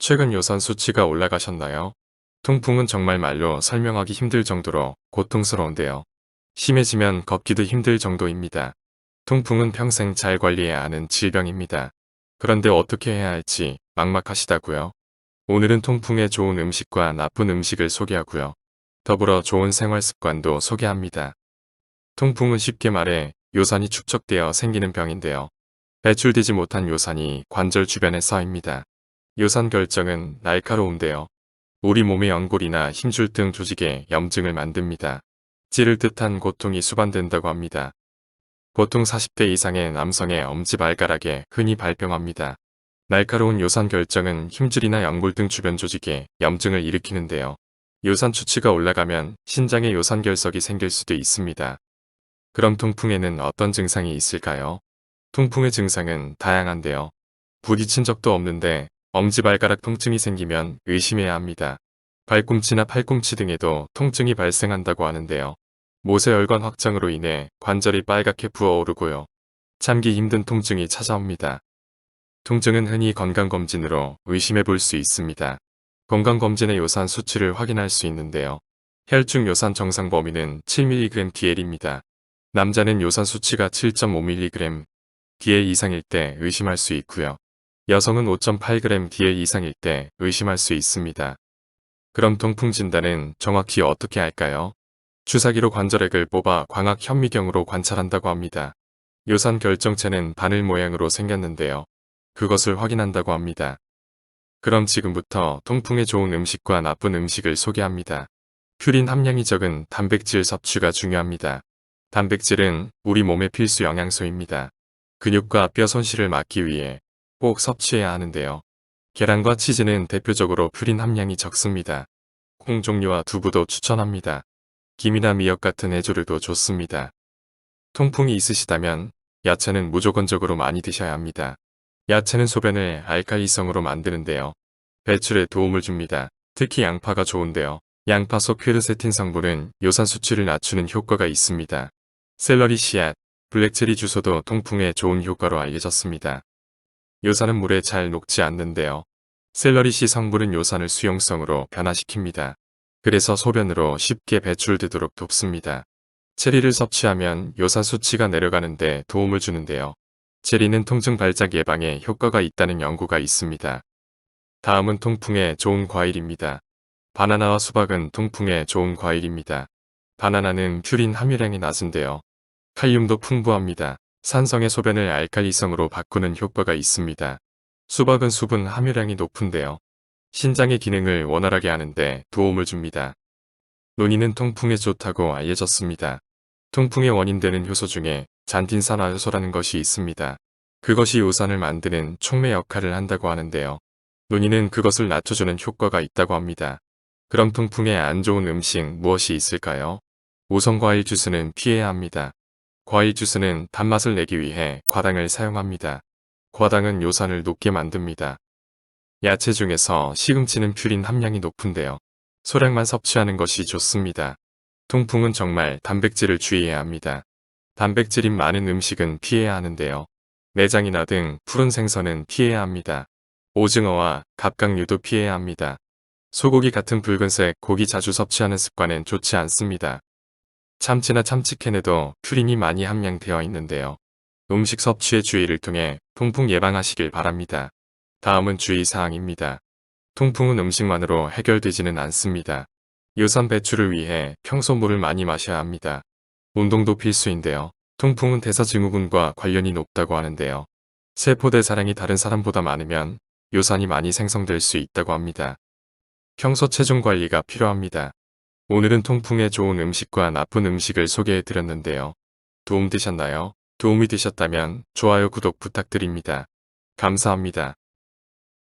최근 요산 수치가 올라가셨나요? 통풍은 정말 말로 설명하기 힘들 정도로 고통스러운데요. 심해지면 걷기도 힘들 정도입니다. 통풍은 평생 잘 관리해야 하는 질병입니다. 그런데 어떻게 해야 할지 막막하시다고요? 오늘은 통풍에 좋은 음식과 나쁜 음식을 소개하고요. 더불어 좋은 생활 습관도 소개합니다. 통풍은 쉽게 말해 요산이 축적되어 생기는 병인데요. 배출되지 못한 요산이 관절 주변에 쌓입니다. 요산 결정은 날카로운데요. 우리 몸의 연골이나 힘줄 등 조직에 염증을 만듭니다. 찌를 듯한 고통이 수반된다고 합니다. 보통 40대 이상의 남성의 엄지발가락에 흔히 발병합니다. 날카로운 요산 결정은 힘줄이나 연골 등 주변 조직에 염증을 일으키는데요. 요산 수치가 올라가면 신장에 요산 결석이 생길 수도 있습니다. 그럼 통풍에는 어떤 증상이 있을까요? 통풍의 증상은 다양한데요. 부딪힌 적도 없는데 엄지발가락 통증이 생기면 의심해야 합니다. 발꿈치나 팔꿈치 등에도 통증이 발생한다고 하는데요. 모세혈관 확장으로 인해 관절이 빨갛게 부어오르고요. 참기 힘든 통증이 찾아옵니다. 통증은 흔히 건강검진으로 의심해 볼 수 있습니다. 건강검진의 요산 수치를 확인할 수 있는데요. 혈중 요산 정상 범위는 7mg/dl입니다. 남자는 요산 수치가 7.5mg, dl 이상일 때 의심할 수 있고요. 여성은 5.8g dl 이상일 때 의심할 수 있습니다. 그럼 통풍 진단은 정확히 어떻게 할까요? 주사기로 관절액을 뽑아 광학 현미경으로 관찰한다고 합니다. 요산 결정체는 바늘 모양으로 생겼는데요. 그것을 확인한다고 합니다. 그럼 지금부터 통풍에 좋은 음식과 나쁜 음식을 소개합니다. 퓨린 함량이 적은 단백질 섭취가 중요합니다. 단백질은 우리 몸의 필수 영양소입니다. 근육과 뼈 손실을 막기 위해 꼭 섭취해야 하는데요. 계란과 치즈는 대표적으로 퓨린 함량이 적습니다. 콩 종류와 두부도 추천합니다. 김이나 미역 같은 해조류도 좋습니다. 통풍이 있으시다면 야채는 무조건적으로 많이 드셔야 합니다. 야채는 소변을 알칼리성으로 만드는데요. 배출에 도움을 줍니다. 특히 양파가 좋은데요. 양파 속 퀘르세틴 성분은 요산 수치를 낮추는 효과가 있습니다. 샐러리 씨앗, 블랙체리 주소도 통풍에 좋은 효과로 알려졌습니다. 요산은 물에 잘 녹지 않는데요. 샐러리 씨 성분은 요산을 수용성으로 변화시킵니다. 그래서 소변으로 쉽게 배출되도록 돕습니다. 체리를 섭취하면 요산 수치가 내려가는데 도움을 주는데요. 체리는 통증 발작 예방에 효과가 있다는 연구가 있습니다. 다음은 통풍에 좋은 과일입니다. 바나나와 수박은 통풍에 좋은 과일입니다. 바나나는 퓨린 함유량이 낮은데요. 칼륨도 풍부합니다. 산성의 소변을 알칼리성으로 바꾸는 효과가 있습니다. 수박은 수분 함유량이 높은데요. 신장의 기능을 원활하게 하는데 도움을 줍니다. 논이는 통풍에 좋다고 알려졌습니다. 통풍의 원인되는 효소 중에 잔틴산화효소라는 것이 있습니다. 그것이 요산을 만드는 촉매 역할을 한다고 하는데요. 논이는 그것을 낮춰주는 효과가 있다고 합니다. 그럼 통풍에 안 좋은 음식 무엇이 있을까요? 우선 과일 주스는 피해야 합니다. 과일 주스는 단맛을 내기 위해 과당을 사용합니다. 과당은 요산을 높게 만듭니다. 야채 중에서 시금치는 퓨린 함량이 높은데요. 소량만 섭취하는 것이 좋습니다. 통풍은 정말 단백질을 주의해야 합니다. 단백질이 많은 음식은 피해야 하는데요. 내장이나 등 푸른 생선은 피해야 합니다. 오징어와 갑각류도 피해야 합니다. 소고기 같은 붉은색 고기 자주 섭취하는 습관은 좋지 않습니다. 참치나 참치캔에도 퓨린이 많이 함량되어 있는데요. 음식 섭취의 주의를 통해 통풍 예방하시길 바랍니다. 다음은 주의사항입니다. 통풍은 음식만으로 해결되지는 않습니다. 요산 배출을 위해 평소 물을 많이 마셔야 합니다. 운동도 필수인데요. 통풍은 대사증후군과 관련이 높다고 하는데요. 세포대사량이 다른 사람보다 많으면 요산이 많이 생성될 수 있다고 합니다. 평소 체중 관리가 필요합니다. 오늘은 통풍에 좋은 음식과 나쁜 음식을 소개해 드렸는데요. 도움 되셨나요? 도움이 되셨다면 좋아요, 구독 부탁드립니다. 감사합니다.